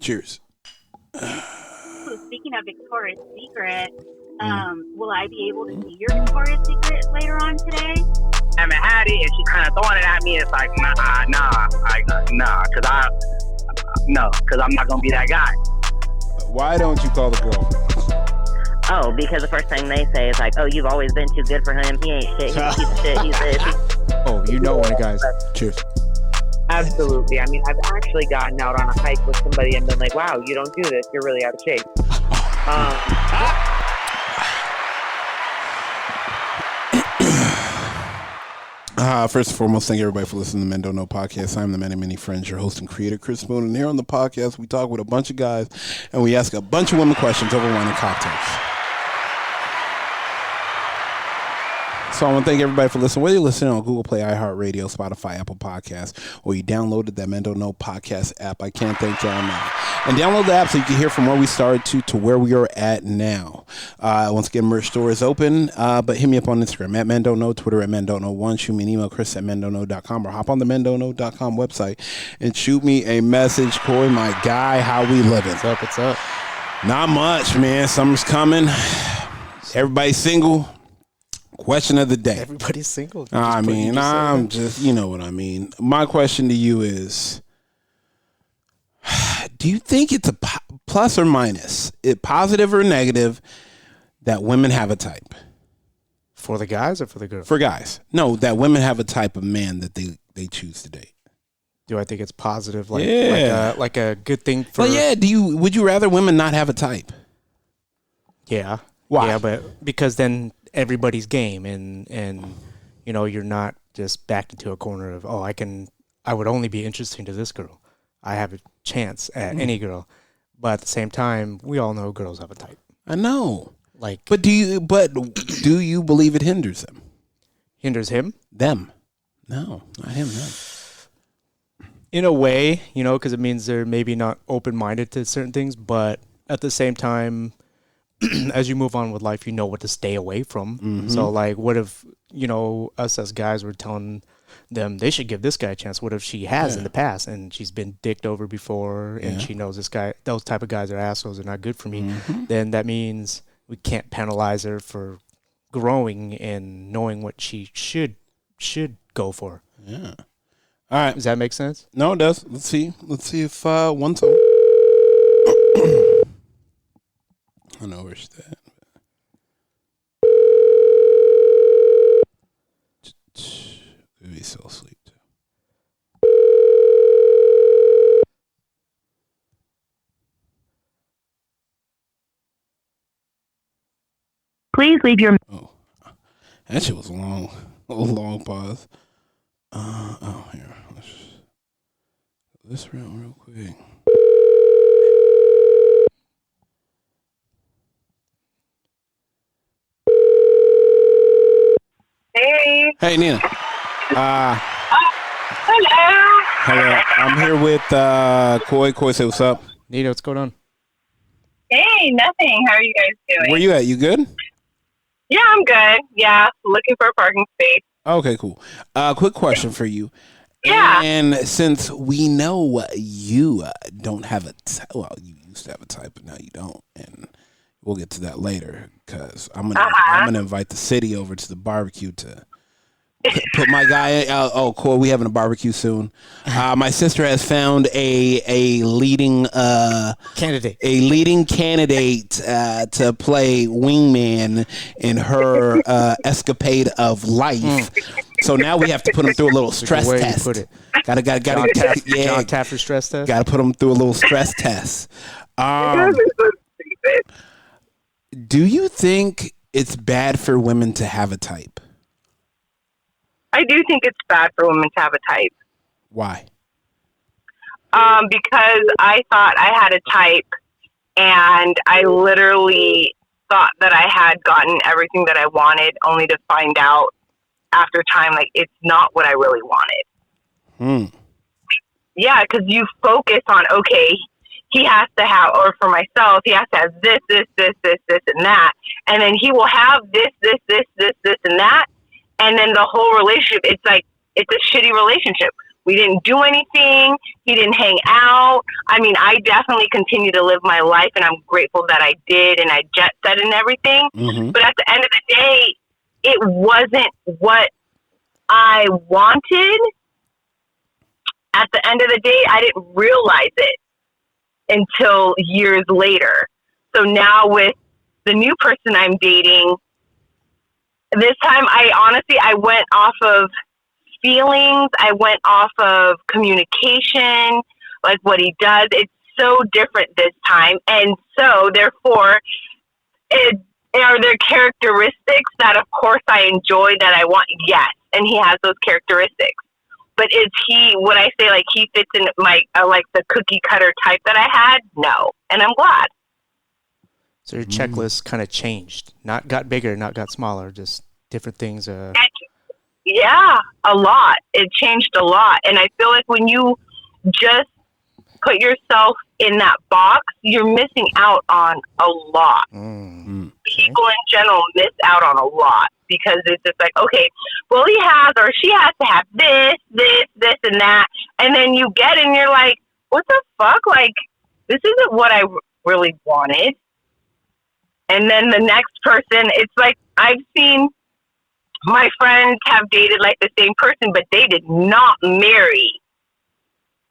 Cheers. Speaking of Victoria's Secret, will I be able to see your Victoria's Secret later on today? I haven't had it, and she kind of throwing it at me. It's like, nah, because I'm not gonna be that guy. Why don't you call the girl? Oh, because the first thing they say is like, oh, you've always been too good for him. He ain't shit. He's a piece of shit. He's this. Oh, you know one, guys. Cheers. Absolutely. I mean, I've actually gotten out on a hike with somebody and been like, wow, you don't do this. You're really out of shape. First and foremost, thank everybody for listening to Men Don't Know Podcast. I'm the Man of Many Friends, your host and creator, Chris Moon. And here on the podcast, we talk with a bunch of guys and we ask a bunch of women questions over wine and cocktails. So I want to thank everybody for listening. Whether you're listening on Google Play, iHeartRadio, Spotify, Apple Podcasts, or you downloaded that Men Don't Know Podcast app, I can't thank y'all enough. And download the app so you can hear from where we started to where we are at now. Once again, merch store is open, but hit me up on Instagram at Men Don't Know, Twitter at Men Don't Know 1. Shoot me an email, Chris at mendontknow.com, or hop on the mendontknow.com website and shoot me a message. Corey, my guy, how we living? What's up? Not much, man. Summer's coming. Everybody's single. Question of the day. Everybody's single. I mean, I'm just, you know what I mean. My question to you is, do you think it's a plus or minus, positive or negative, that women have a type? For the guys or for the girls? For guys. No, that women have a type of man that they choose to date. Do I think it's positive? Like a good thing for... Well, yeah. Would you rather women not have a type? Yeah. Why? Yeah, but because then everybody's game and you know, you're not just backed into a corner of, I would only be interesting to this girl. I have a chance at any girl. But at the same time, we all know girls have a type. I know. Like, but do you believe it hinders them? Hinders him? Them. No, not him, them. In a way, you know, because it means they're maybe not open-minded to certain things, but at the same time, as you move on with life, you know what to stay away from. Mm-hmm. So, like, what if, you know, us as guys were telling them they should give this guy a chance? What if she has in the past and she's been dicked over before and she knows those type of guys are assholes, are not good for me? Mm-hmm. Then that means we can't penalize her for growing and knowing what she should go for. Yeah. All right. Does that make sense? No, it does. Let's see if one's on. I know where she's at. Maybe still asleep too. Please leave your... Oh, that shit was a long pause. Here. Let's just go this route real quick. Hey, Nina. Hello. I'm here with Coy. Coy, say what's up. Nina, what's going on? Hey, nothing. How are you guys doing? Where you at? You good? Yeah, I'm good. Yeah, looking for a parking space. Okay, cool. Quick question for you. Yeah. And since we know you don't have you used to have a type, but now you don't, and we'll get to that later because I'm gonna invite the city over to the barbecue to put my guy. Cool. We having a barbecue soon. My sister has found a leading candidate to play wingman in her escapade of life. So now we have to put him through a little stress test. Put it. Got John Taffer stress test. Got to put him through a little stress test. Do you think it's bad for women to have a type? I do think it's bad for women to have a type. Why? Because I thought I had a type, and I literally thought that I had gotten everything that I wanted, only to find out after time, like, it's not what I really wanted. Yeah, because you focus on, okay, he has to have, or for myself, he has to have this, and that. And then he will have this, and that. And then the whole relationship, it's like, it's a shitty relationship. We didn't do anything. He didn't hang out. I mean, I definitely continue to live my life, and I'm grateful that I did, and I jet set and everything. Mm-hmm. But at the end of the day, it wasn't what I wanted. At the end of the day, I didn't realize it until years later. So now with the new person I'm dating, this time I went off of feelings. I went off of communication, like what he does. It's so different this time. And so therefore, are there characteristics that of course I enjoy that I want? Yes. And he has those characteristics. But would I say like he fits in my, like the cookie cutter type that I had? No. And I'm glad. So your checklist kind of changed, not got bigger, not got smaller, just different things. Yeah, a lot. It changed a lot. And I feel like when you just put yourself in that box, you're missing out on a lot. Mm-hmm. People in general miss out on a lot because it's just like, okay, well, he has or she has to have this, and that. And then you get it and you're like, what the fuck? Like, this isn't what I really wanted. And then the next person, it's like, I've seen my friends have dated like the same person, but they did not marry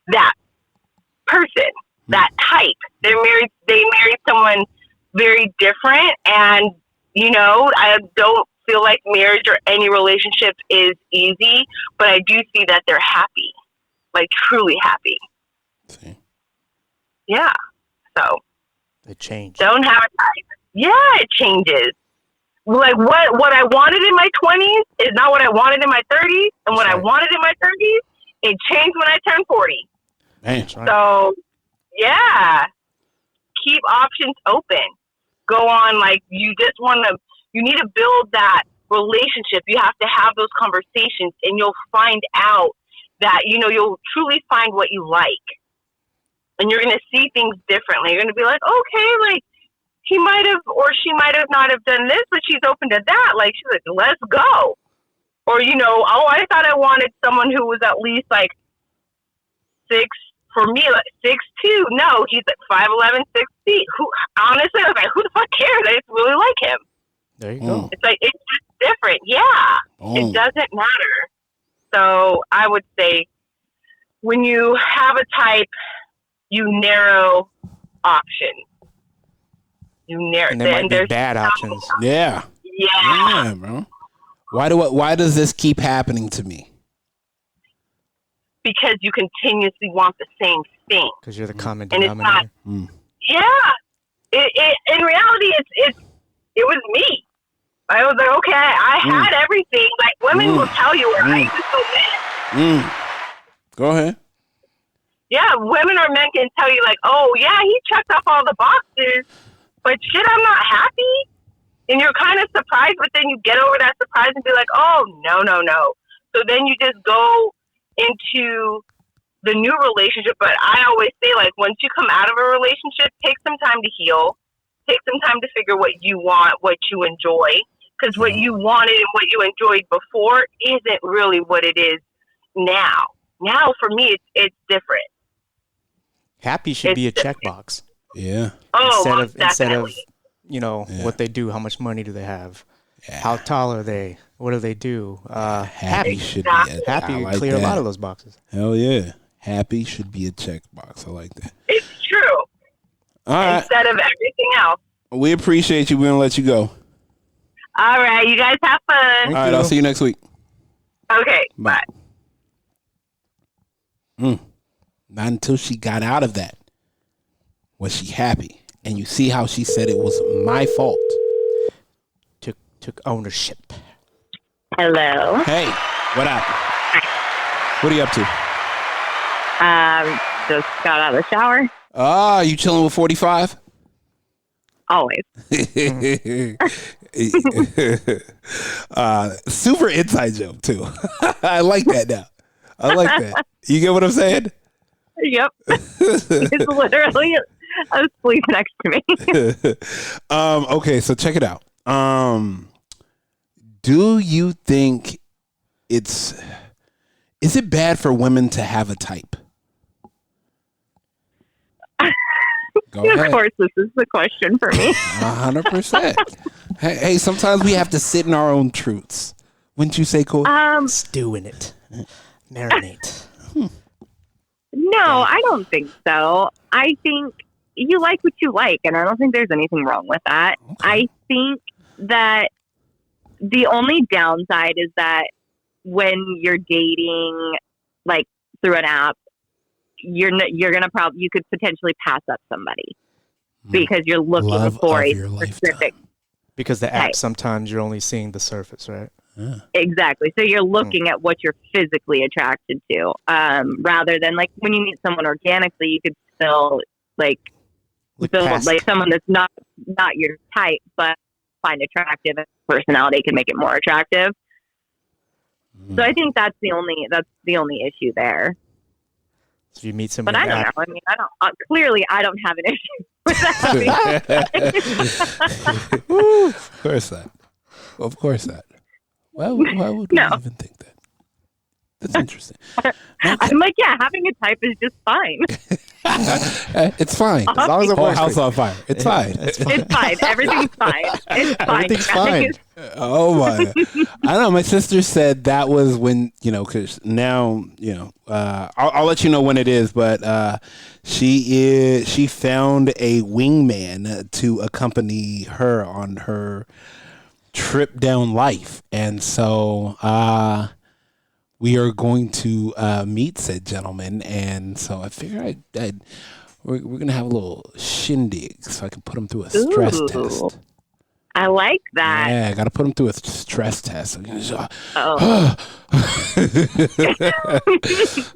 that person, that type. They married someone very different. And, you know, I don't feel like marriage or any relationship is easy, but I do see that they're happy, like truly happy. See. Yeah. So It changed. don't have a type. Yeah, it changes. Like what I wanted in my 20s is not what I wanted in my 30s, and what I wanted in my 30s, it changed when I turned 40. Man. So, yeah, keep options open. Go on, like you need to build that relationship. You have to have those conversations, and you'll find out that, you know, you'll truly find what you like, and you're going to see things differently. You're going to be like, okay, like, he might have or she might have not have done this, but she's open to that. Like, she's like, let's go. Or, you know, oh, I thought I wanted someone who was at least like 6, for me, like 6'2". No, he's like 5'11", 6 feet. Honestly, I was like, who the fuck cares? I just really like him. There you go. It's like, it's just different. Yeah. It doesn't matter. So I would say when you have a type, you narrow options. And there might be bad options. Yeah. Yeah, bro. Why does this keep happening to me? Because you continuously want the same thing. Because you're the common And it's denominator. Yeah. In reality, it was me. I was like, okay, I had everything. Like, women will tell you where I used to live. Go ahead. Yeah, women or men can tell you, like, oh, yeah, he checked off all the boxes, but shit, I'm not happy. And you're kind of surprised, but then you get over that surprise and be like, oh, no. So then you just go into the new relationship. But I always say, like, once you come out of a relationship, take some time to heal. Take some time to figure what you want, what you enjoy. Because what you wanted and what you enjoyed before isn't really what it is now. Now, for me, it's different. Happy should be a checkbox. Yeah. Oh, instead of you know, what they do, how much money do they have, how tall are they, what do they do? Happy should be happy. like Clear that. a lot of those boxes. Hell yeah. Happy should be a checkbox. I like that. It's true. All right. Instead of everything else. We appreciate you. We're going to let you go. All right. You guys have fun. All right. I'll see you next week. Okay. Bye. Not until she got out of that was she happy. And you see how she said it was my fault. Took ownership. Hello. Hey, what up? What are you up to? Just got out of the shower. You chilling with 45? Always. Super inside joke too. I like that now. I like that. You get what I'm saying? Yep. It's literally asleep next to me. Okay, so check it out. Do you think it's Is it bad for women to have a type? Go Of ahead. course, this is the question for me. 100%. Hey, sometimes we have to sit in our own truths. Wouldn't you say, Cole? Stew in it. Marinate. No, I don't think so. I think you like what you like, and I don't think there's anything wrong with that. Okay. I think that the only downside is that when you're dating, like through an app, you could potentially pass up somebody because you're looking Love for of a your specific. lifetime. Because the app, Right. sometimes you're only seeing the surface, right? Yeah. Exactly. So you're looking at what you're physically attracted to, rather than like when you meet someone organically, you could still like Look build past. like someone that's not your type, but find attractive, and personality can make it more attractive. So I think that's the only issue there. So if you meet But somebody, I on don't the know. app, I mean, clearly I don't have an issue with that. Of course not. Of course not. Why would we No. even think that? That's interesting. I'm like, yeah, having a type is just fine. It's fine. As long as it Whole works house for you. on fire. It's fine. It's fine. It's fine. Everything's fine. It's fine. Everything's guys. fine. Oh my! I don't know. My sister said that was when because now I'll let you know when it is. But she found a wingman to accompany her on her trip down life, and so we are going to meet said gentleman. And so I figure we're gonna have a little shindig so I can put him through a stress Ooh. test. I like that. Yeah, I got to put him through a stress test. Oh,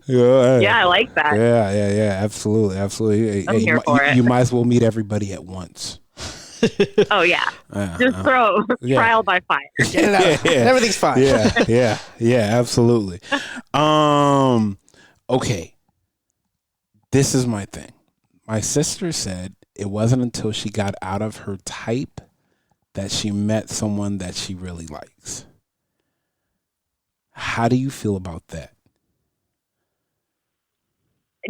yeah, yeah, I like that. yeah, absolutely. I'm here for it. You might as well meet everybody at once. Oh, yeah. Just throw Yeah. trial by fire. Get it out. Yeah. Everything's fine. yeah, absolutely. Okay. This is my thing. My sister said it wasn't until she got out of her type that she met someone that she really likes. How do you feel about that?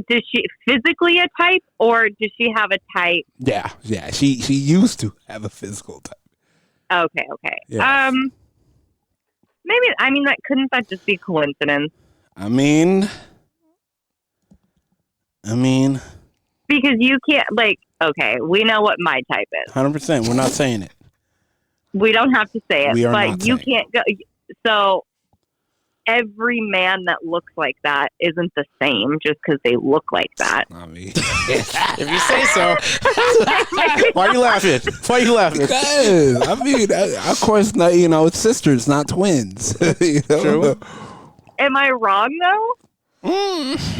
Does she physically a type, or does she have a type? Yeah. She used to have a physical type. Okay. Yeah. Maybe, I mean, couldn't that just be coincidence? I mean, Because you can't, okay, we know what my type is. 100%. We're not saying it. We don't have to say it, We are but not you saying can't go. So every man that looks like that isn't the same just because they look like that. I mean, If you say so. Why are you laughing? because of course, not, it's sisters, not twins. True. Am I wrong though?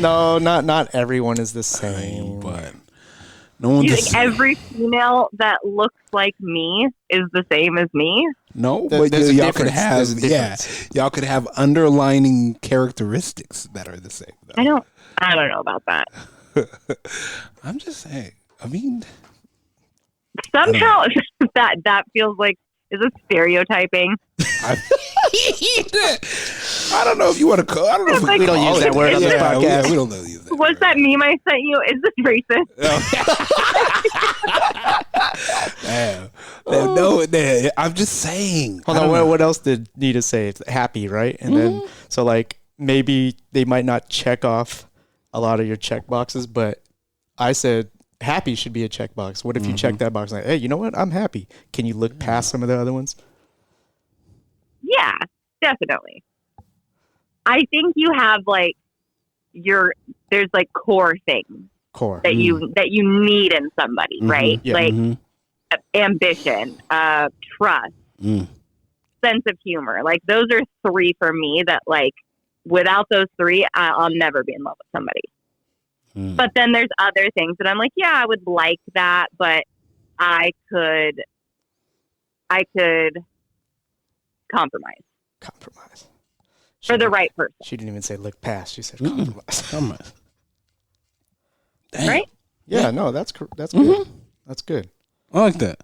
No, not everyone is the same. But no one. Do you Just, think every female that looks like me is the same as me? no, There's but a y'all could difference. have There's a difference. y'all could have underlining characteristics that are the same. though. I don't know about that. I'm just saying. I mean, Somehow that feels like, is it stereotyping? I don't know if you want to call. I don't know if Like- We don't use that word on this podcast. Yeah, we don't use that. What's that meme I sent you? Is this racist? No, I'm just saying. Hold I on, don't know. what else did Nita say? It's happy, right? And then, so maybe they might not check off a lot of your check boxes, but I said happy should be a checkbox. What if you check that box like, hey, you know what? I'm happy. Can you look past some of the other ones? Yeah, definitely. I think you have there's core things Core. that you need in somebody, right? Yeah. Like Mhm. ambition, trust, Mm. sense of humor. Like those are three for me that without those three, I'll never be in love with somebody. Mm. But then there's other things that I'm like, yeah, I would like that, but I could compromise for the right person, She didn't even say look past. She said Mm-mm. compromise. Come on. Dang. right? Yeah, no, that's good. Mhm. That's good. I like that.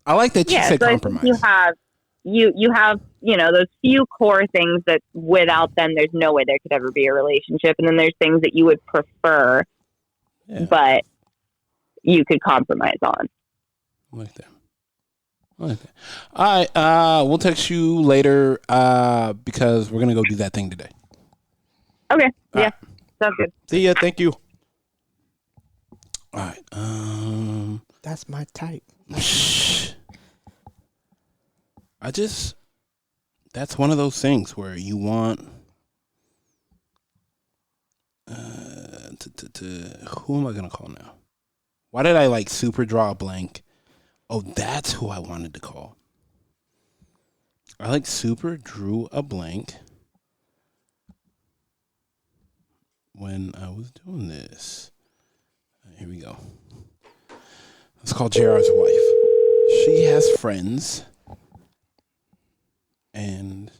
I like that you Yeah, said so compromise. I think you have, those few core things that without them, there's no way there could ever be a relationship. And then there's things that you would prefer, but you could compromise on. Like that. All right. We'll text you later because we're going to go do that thing today. Okay. All yeah. Sounds good. See ya. Thank you. All right. That's my type. That's one of those things where you want who am I going to call now? Why did I super draw a blank? Oh, that's who I wanted to call. I super drew a blank when I was doing this. Here we go. Let's call JR's wife. She has friends. And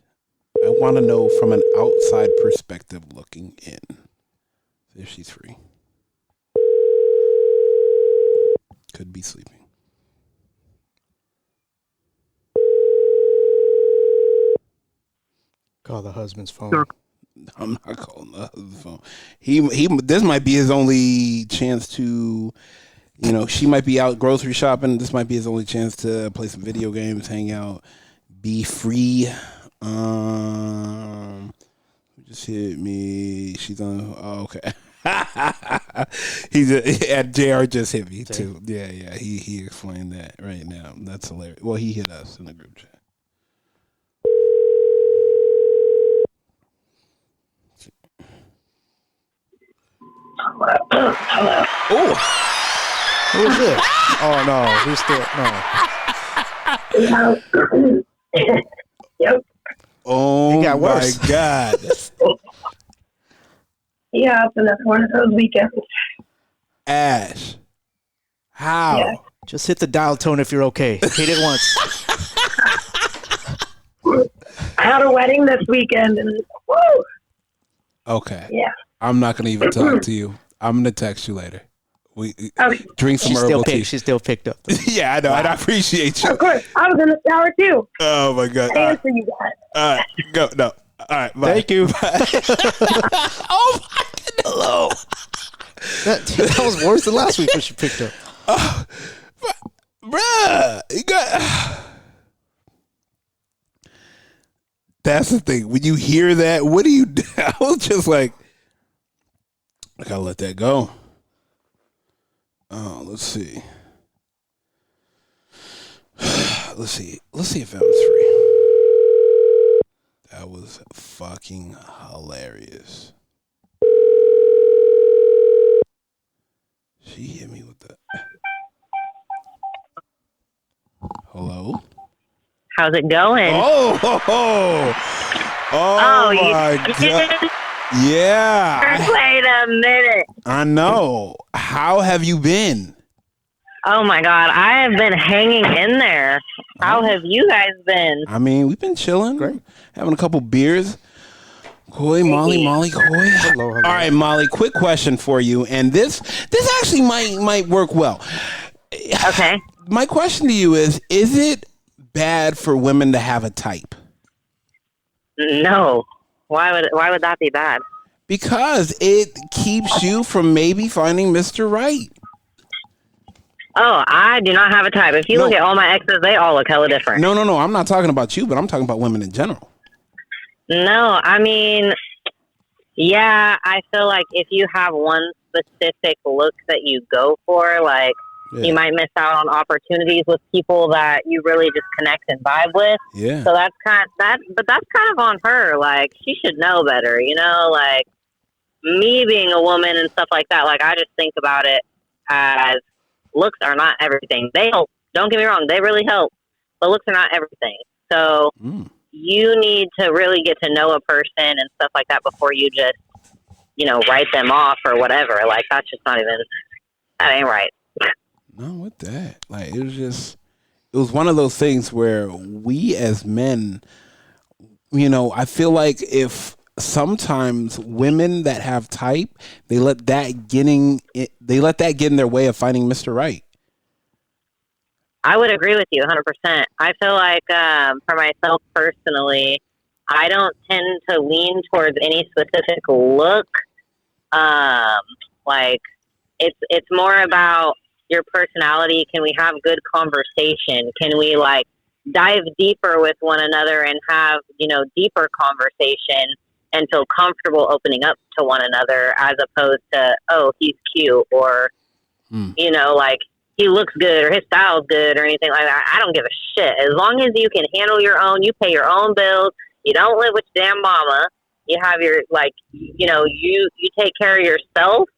I want to know from an outside perspective looking in if she's free. Could be sleeping. Call the husband's phone. Sure. I'm not calling the husband's phone. He. This might be his only chance to, she might be out grocery shopping. This might be his only chance to play some video games, hang out, be free. Just hit me. She's on. Oh, okay. JR just hit me too. Yeah. He explained that right now. That's hilarious. Well, he hit us in the group chat. Hello. Oh, who is it? Oh no, he's still no. Yep. Oh got my worse. God. Yeah, and that's one of those weekends. Ash, how? Yeah. Just hit the dial tone if you're okay. Hit it once. I had a wedding this weekend, and woo! Okay. Yeah. I'm not gonna even talk to you. I'm gonna text you later. We Okay. drink some herbal tea. She's still picked up. Yeah, I know, and I appreciate you. Of course, I was in the shower too. Oh my God! I answer you guys. All right, go. No, all right. Bye. Thank you. Oh my God! Hello. That was worse than last week when she picked up. Bruh, you got. That's the thing. When you hear that, what do you do? I was just like, I gotta let that go. Oh, let's see. Let's see if that was free. That was fucking hilarious. She hit me with that. Hello? How's it going? Oh my God. Yeah. Wait a minute. I know. How have you been? Oh my God, I have been hanging in there. How have you guys been? I mean, we've been chilling. Great. Having a couple beers. Coy, Molly, Coy. Hello. All right, Molly, quick question for you. And this actually might work well. Okay. My question to you is it bad for women to have a type? No. Why would that be bad? Because it keeps you from maybe finding Mr. Right. Oh, I do not have a type. If you look at all my exes, they all look hella different. No. I'm not talking about you, but I'm talking about women in general. No, I mean, yeah, I feel like if you have one specific look that you go for, like, you might miss out on opportunities with people that you really just connect and vibe with. Yeah. So that's kind of on her. Like, she should know better, like me being a woman and stuff like that. Like, I just think about it as looks are not everything. They help. Don't get me wrong. They really help, but looks are not everything. So you need to really get to know a person and stuff like that before you just, write them off or whatever. Like, that's just not even, that ain't right. No, with that. Like, it was one of those things where we as men, I feel like if sometimes women that have type, they let that get in their way of finding Mr. Right. I would agree with you 100%. I feel like for myself personally, I don't tend to lean towards any specific look. Like it's more about your personality. Can we have good conversation? Can we like dive deeper with one another and have, deeper conversation and feel comfortable opening up to one another as opposed to, oh, he's cute or, like he looks good or his style's good or anything like that. I don't give a shit. As long as you can handle your own, you pay your own bills, you don't live with your damn mama, you have your, you take care of yourself,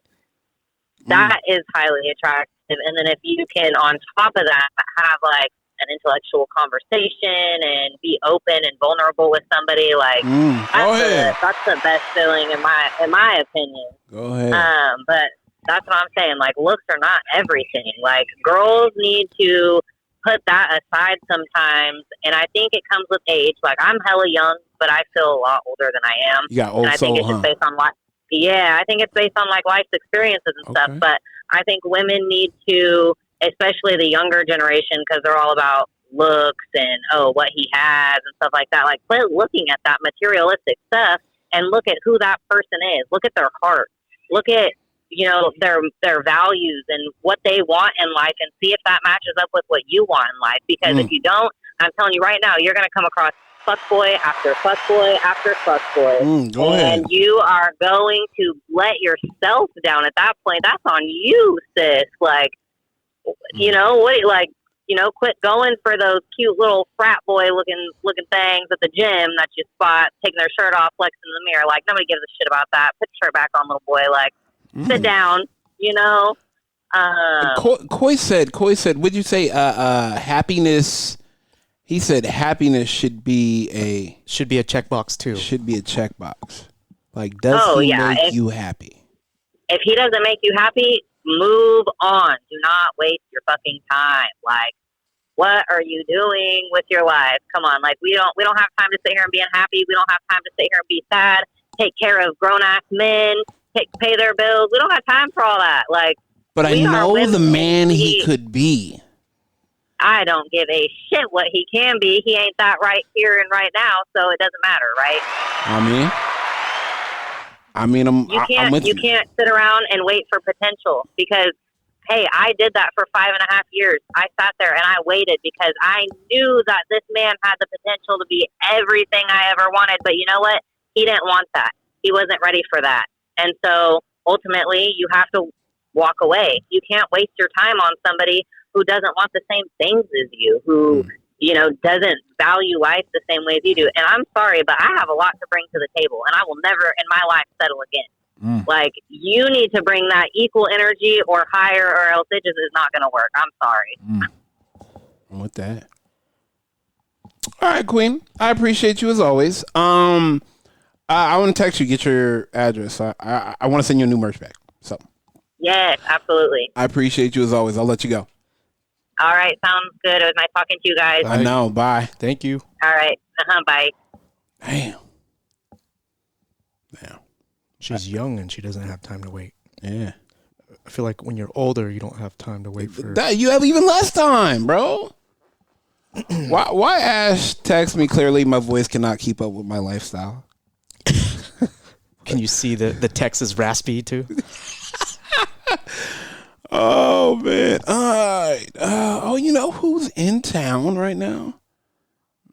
that is highly attractive. And then if you can, on top of that, have like an intellectual conversation and be open and vulnerable with somebody, like that's the best feeling in my opinion. Go ahead. But that's what I'm saying. Like, looks are not everything. Like, girls need to put that aside sometimes, and I think it comes with age. Like, I'm hella young, but I feel a lot older than I am. You got old and I soul, think it's just based on what. Yeah, I think it's based on like life's experiences and stuff. But I think women need to, especially the younger generation, because they're all about looks and what he has and stuff like that. Like, quit looking at that materialistic stuff and look at who that person is. Look at their heart. Look at their values and what they want in life, and see if that matches up with what you want in life. Because if you don't, I'm telling you right now, you're going to come across fuckboy after fuckboy after fuckboy. Go ahead. And you are going to let yourself down at that point. That's on you, sis. Like, quit going for those cute little frat boy looking things at the gym that you spot, taking their shirt off, flexing in the mirror. Like, nobody gives a shit about that. Put your shirt back on, little boy. Like, sit down, Coy said, would you say happiness? He said happiness should be a checkbox too. Should be a checkbox. Like, does he make you happy? If he doesn't make you happy, move on. Do not waste your fucking time. Like, what are you doing with your life? Come on, like we don't have time to sit here and be unhappy. We don't have time to sit here and be sad. Take care of grown ass men. Pay their bills. We don't have time for all that. Like, but I know the man he could be. I don't give a shit what he can be. He ain't that right here and right now, so it doesn't matter, right? You can't sit around and wait for potential because, hey, I did that for 5.5 years. I sat there and I waited because I knew that this man had the potential to be everything I ever wanted. But you know what? He didn't want that. He wasn't ready for that. And so ultimately, you have to walk away. You can't waste your time on somebody who doesn't want the same things as you, who, doesn't value life the same way as you do. And I'm sorry, but I have a lot to bring to the table, and I will never in my life settle again. Like, you need to bring that equal energy or higher, or else it just is not going to work. I'm sorry. I'm with that. All right, Queen. I appreciate you as always. I want to text you, get your address. I want to send you a new merch bag. So. Yes, absolutely. I appreciate you as always. I'll let you go. All right, sounds good. It was nice talking to you guys. I know. Bye. Thank you. All right. Bye. Damn. She's young and she doesn't have time to wait. Yeah. I feel like when you're older, you don't have time to wait for that. You have even less time, bro. Why Ash text me clearly my voice cannot keep up with my lifestyle? Can you see the text is raspy too? Oh man! All right. You know who's in town right now?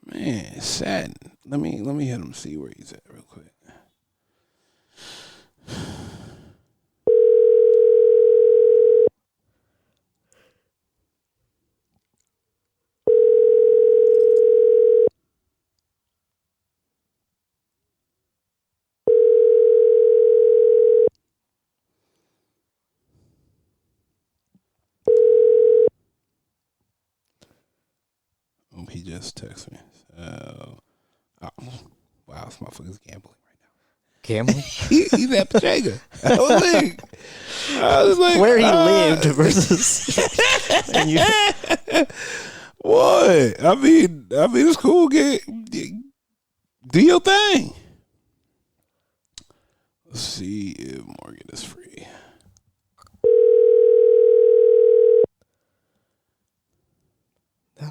Man, sad. Let me hit him. See where he's at real quick. He just texted me. So, wow, this motherfucker's gambling right now. Gambling? He's at Pachanga. I was like, where he lived versus. What? I mean, it's cool. Do your thing. Let's see if Morgan is free.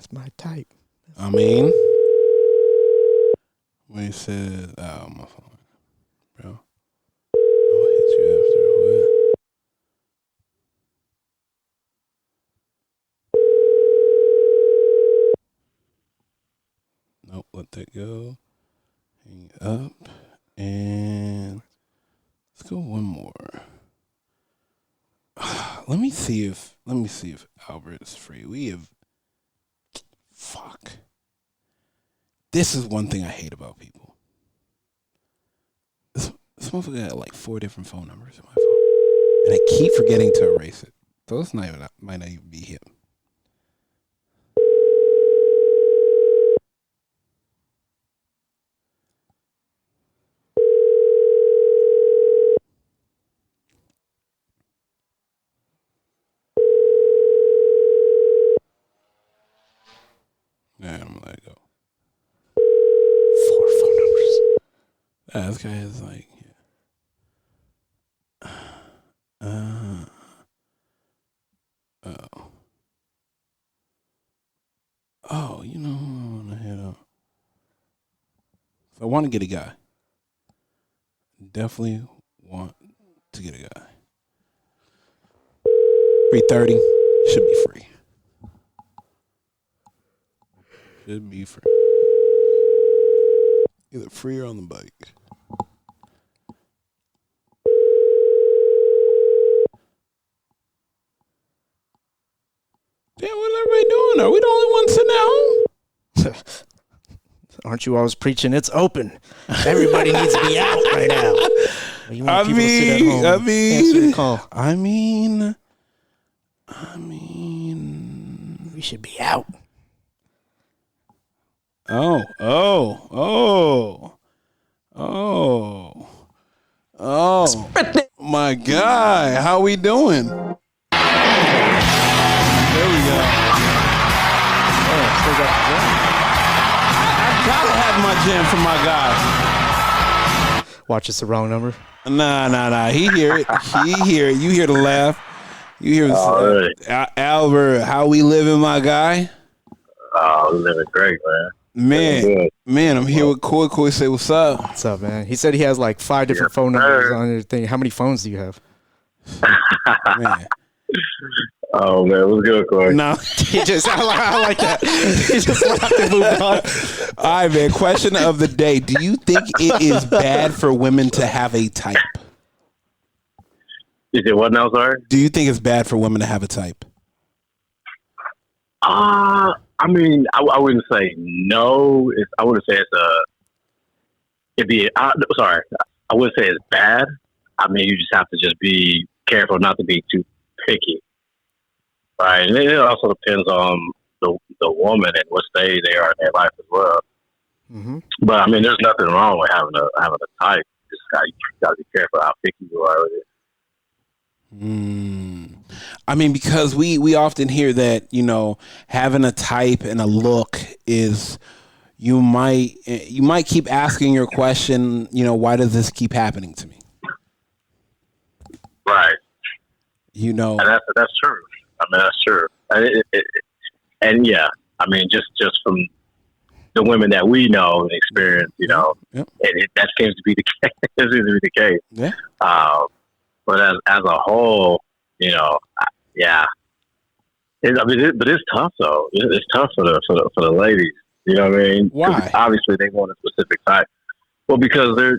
That's my type. I mean, when he says, "Oh, my phone, bro, I'll hit you after what?" Nope, let that go. Hang up, and let's go one more. Let me see if Albert is free. We have fuck. This is one thing I hate about people. This motherfucker got like 4 different phone numbers in my phone, and I keep forgetting to erase it. So this might not even be him. Yeah, I'm gonna let it go. 4 phone numbers. This guy is like, you know, I want to hit up. So I want to get a guy. Definitely want to get a guy. 3:30 should be free. Should be free. Either free or on the bike. Damn, what's everybody doing? Are we the only ones sitting at home? Aren't you always preaching? It's open. Everybody needs to be out right now. You want people to sit at home and answer the call. I mean, we should be out. Oh, my guy, how we doing? There we go. Still got the jam. I gotta have my jam for my guy. Watch, it's the wrong number. Nah. He hear it. You hear the laugh. You hear Albert, how we living, my guy? Oh, living great, man. Man, I'm here with Koi. Koi, say what's up. What's up, man? He said he has like 5 different phone numbers on your thing. How many phones do you have? Man. Oh, man, what's good, Corey? No. I like that. He just laughed and moved on. All right, man. Question of the day. Do you think it is bad for women to have a type? You said what now, sorry? Do you think it's bad for women to have a type? I mean, I wouldn't say no. I wouldn't say I wouldn't say it's bad. I mean, you just have to just be careful not to be too picky. Right. And it also depends on the woman and what stage they are in their life as well. Mm-hmm. But I mean, there's nothing wrong with having a type. You just got to be careful how picky you are with it. I mean, because we often hear that, you know, having a type and a look is, you might keep asking your question, you know, why does this keep happening to me? Right. You know, and that's true. I mean, that's true. And yeah, I mean, just from the women that we know and experience, you know, yep. That seems to be the case. That seems to be the case. Yeah. But as a whole, you know, yeah. But it's tough though. It's tough for the ladies. You know what I mean? Why? Obviously, they want a specific type. Well, because their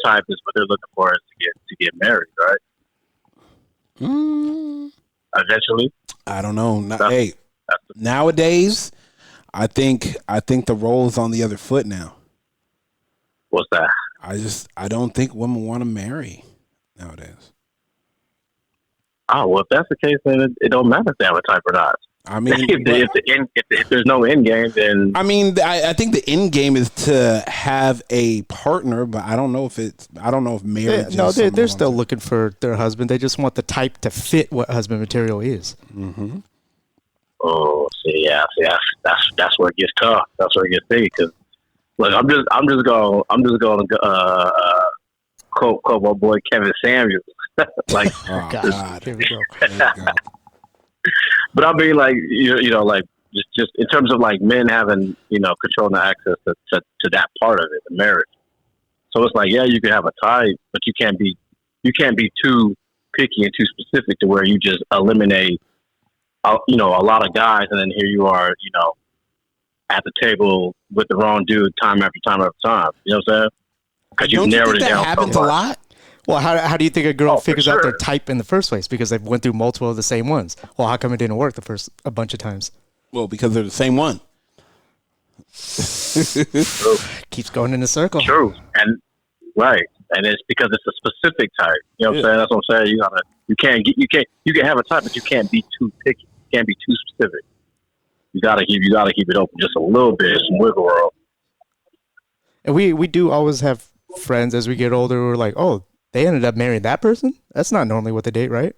type is what they're looking for is to get married, right? Eventually. I don't know. Nowadays, I think the role is on the other foot now. What's that? I don't think women want to marry nowadays. Oh, well, if that's the case, then it don't matter if they have a type or not. I mean, if there's no end game, then I mean, I think the end game is to have a partner, but I don't know if marriage. They're still looking for their husband. They just want the type to fit what husband material is. Mm-hmm. Oh, that's where it gets tough. That's where it gets big. Because look, I'm just going to quote my boy Kevin Samuels. Like, oh God, here we go. But I mean, like you know, like just in terms of like men having, you know, control and access to that part of it, the marriage. So it's like, yeah, you can have a type, but you can't be too picky and too specific to where you just eliminate, you know, a lot of guys, and then here you are, you know, at the table with the wrong dude time after time after time. You know what I'm saying? Because you've narrowed it down. That happens a lot. Well, how do you think a girl figures out sure. their type in the first place? Because they've went through multiple of the same ones. Well, how come it didn't work a bunch of times? Well, because they're the same one. Keeps going in a circle. True, and right, and it's because it's a specific type. You know what I'm saying? That's what I'm saying. You can have a type, but you can't be too picky. You can't be too specific. You gotta keep it open just a little bit, some wiggle room. And we do always have friends as we get older who are like, oh, they ended up marrying that person? That's not normally what they date, right?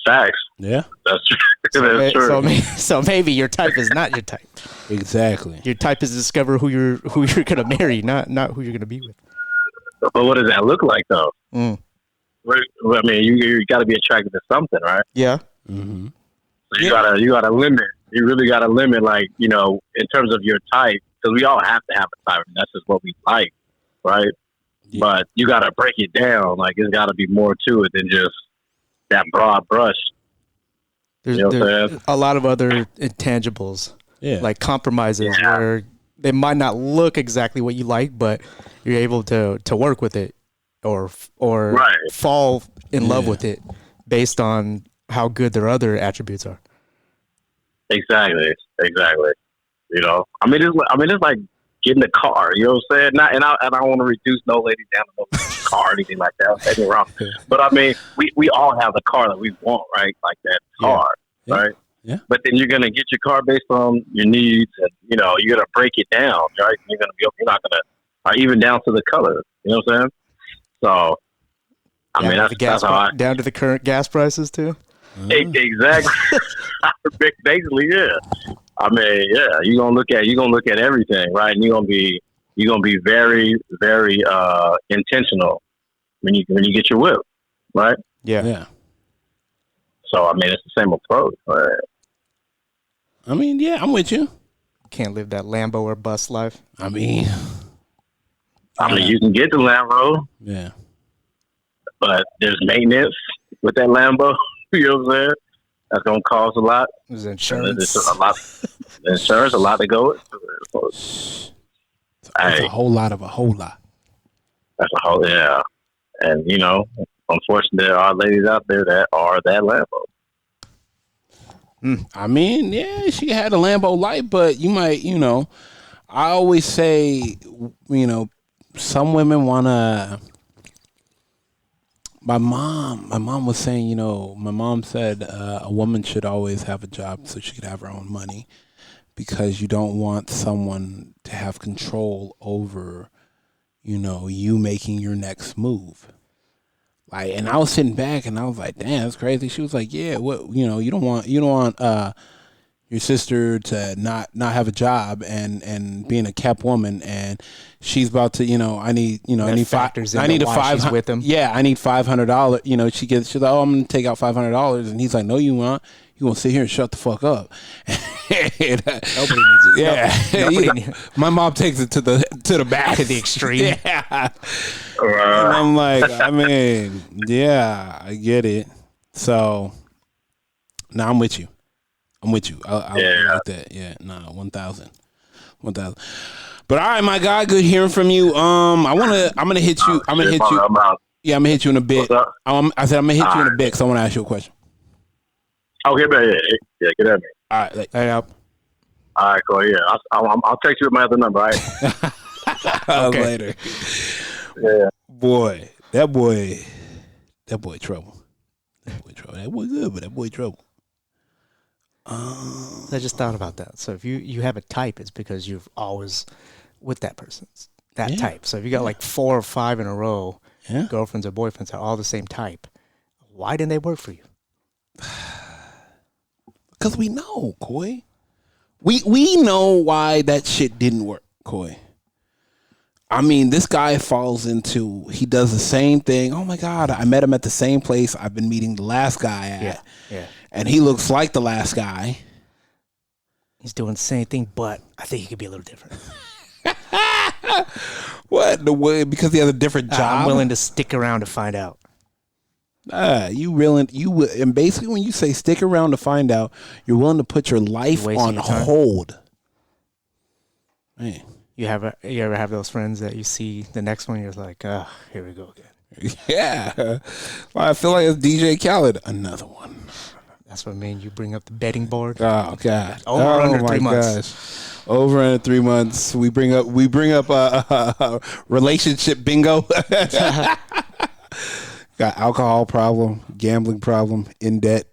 Facts. Yeah. That's true. That's true. So maybe your type is not your type. Exactly. Your type is to discover who you're gonna marry, not who you're gonna be with. But what does that look like though? Mm. I mean, you got to be attracted to something, right? Yeah. Mm-hmm. So you gotta limit. You really gotta limit, like, you know, in terms of your type, because we all have to have a type. That's just what we like, right? Yeah. But you gotta break it down. Like, it's gotta be more to it than just that broad brush. There's a lot of other intangibles, like compromises, where they might not look exactly what you like, but you're able to work with it or fall in love with it based on how good their other attributes are. Exactly. You know, I mean, it's like getting a car. You know what I'm saying? And I don't want to reduce no lady down to no car or anything like that. Don't get me wrong. But I mean, we all have the car that we want, right? Like that car, right? Yeah. But then you're gonna get your car based on your needs, and you know you're gonna break it down, right? You're not gonna, or even down to the color. You know what I'm saying? So, I mean, that's how down to the current gas prices too. Exactly. Basically, yeah. I mean, yeah. You're gonna look at everything, right? And you're gonna be very, very intentional when you get your whip, right? Yeah. So I mean, it's the same approach, right? I mean, yeah, I'm with you. Can't live that Lambo or bus life. I mean, you can get the Lambo, but there's maintenance with that Lambo. You know what I'm saying? That's gonna cost a lot. There's insurance. There's a lot. Insurance, a lot to go with. That's a whole lot of a whole lot. That's a whole, yeah. And you know, unfortunately, there are ladies out there that are that Lambo. I mean, yeah, she had a Lambo light, but you might, you know, I always say, you know, some women wanna. My mom was saying, you know, my mom said a woman should always have a job so she could have her own money, because you don't want someone to have control over, you know, you making your next move. Like, and I was sitting back and I was like, damn, that's crazy. She was like, yeah, what, you know, you don't want your sister to not have a job and being a kept woman, and she's about to, you know, I need a $500 with him. Yeah, I need $500. You know, she's like, oh, I'm gonna take out $500, and he's like, no, you won't. You gonna sit here and shut the fuck up. Nobody needs it. Yeah, my mom takes it to the back, to the extreme. Yeah, and I'm like, I mean, yeah, I get it. So, now I'm with you. I like that. Yeah, 1,000. But all right, my guy, good hearing from you. I'm gonna hit you. I'm gonna hit you in a bit. I said I'm gonna hit you in a bit because I want to ask you a question. Okay, man. Yeah, get at me. All right, All right, cool. Yeah, I'll text you with my other number. All right. Okay. Later. Yeah. Boy, that boy trouble. That boy good, but that boy trouble. I just thought about that. So if you have a type, it's because you've always with that person's type. So if you got like 4 or 5 in a row, girlfriends or boyfriends are all the same type, why didn't they work for you? Because we know, Coy. We know why that shit didn't work, Coy. I mean, this guy he does the same thing. Oh my God, I met him at the same place I've been meeting the last guy at. Yeah. And he looks like the last guy. He's doing the same thing, but I think he could be a little different. What? The way because he has a different job? I'm willing to stick around to find out. And basically when you say stick around to find out, you're willing to put your life on hold. Man. You ever have those friends that you see the next one, you're like, oh, here we go again. Yeah. Well, I feel like it's DJ Khaled. Another one. That's what I mean. You bring up the betting board. Oh God. Under 3 months. Gosh. Over under 3 months. We bring up relationship bingo. Got alcohol problem, gambling problem, in debt.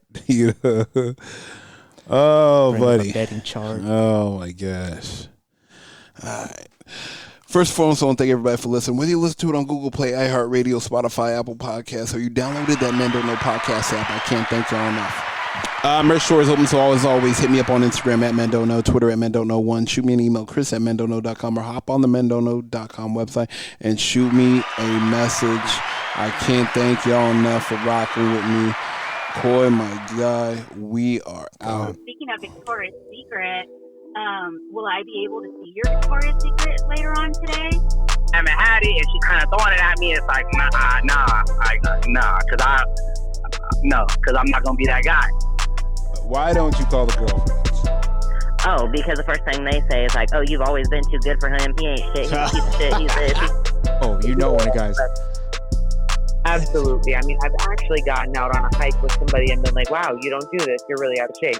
Oh, bring buddy. Up a betting chart. Oh my gosh. All right. First and foremost, I want to thank everybody for listening. Whether you listen to it on Google Play, iHeartRadio, Spotify, Apple Podcasts, or you downloaded that Men Don't Know podcast app, I can't thank y'all enough. Merch store is open, so always hit me up on Instagram at Men Don't Know, Twitter at Men Don't Know 1. Shoot me an email, chris@mendontknow.com, or hop on the mendontknow.com website and shoot me a message. I can't thank y'all enough for rocking with me. Coy, my guy, we are out. Speaking of Victoria's Secret, will I be able to see your Victoria's Secret later on today? I haven't had it, and she kind of throwing it at me. It's like, because I'm not gonna be that guy. Why don't you call the girlfriends? Oh, because the first thing they say is like, oh, you've always been too good for him. He ain't shit. He's a piece of shit. He's this. Oh, you know when a guy's... Absolutely. I mean, I've actually gotten out on a hike with somebody and been like, wow, you don't do this. You're really out of shape.